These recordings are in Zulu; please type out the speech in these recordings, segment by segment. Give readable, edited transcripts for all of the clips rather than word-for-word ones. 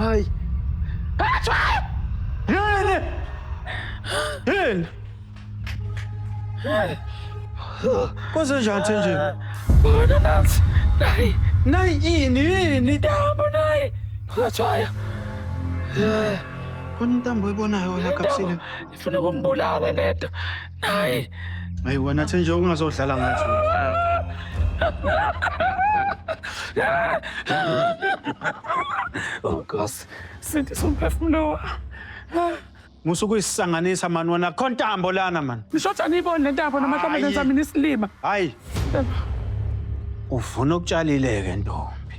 Hayi. Yini? Kwenzenjani nje? Bona nathi. Nayi yini? Intambo nayi. Ngathwaya. Khona intambo oyibonayo wena kapsile. Ifuna ukumbulala lento. Nayi. Hayi wena nje ungazodlala ngathi. Oh Nkosi, sindisa umphefumulo. Musukuyisanganisa mani wena khona intambo lana mani. Ngisho nibone le ntambo namahlamvu sami nisilima. Hayi. Ufuna ukutshalileke ntombi.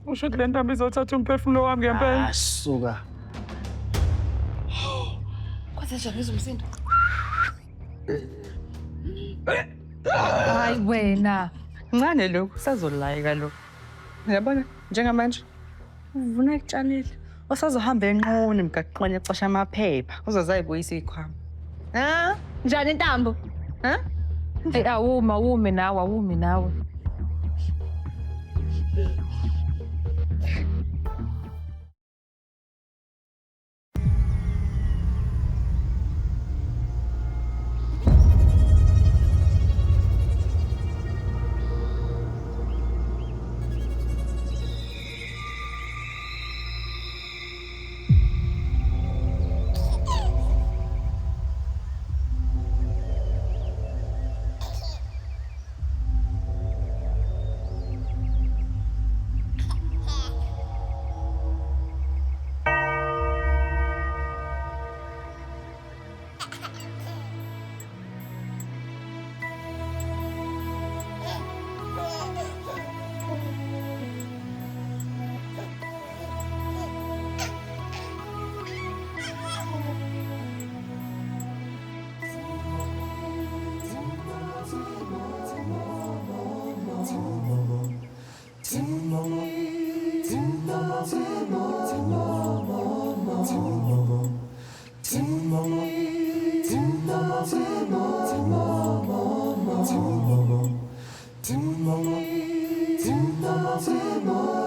Usho ukuthi le ntambo izothatha umphefumulo wami ngempela. Asuka. Kwenzenjani izomsindo? Hayi wena. Ncane lokhu sazolayika lokhu. Uyabona njengamanje uvuna ekutshalile. Osazohamba enqoni emgaqweni ecasha amaphepha. Uzozayibuyisa ikhwama. Ha? Njani intambo? Ha? Hey awumi nawe. Mzansi.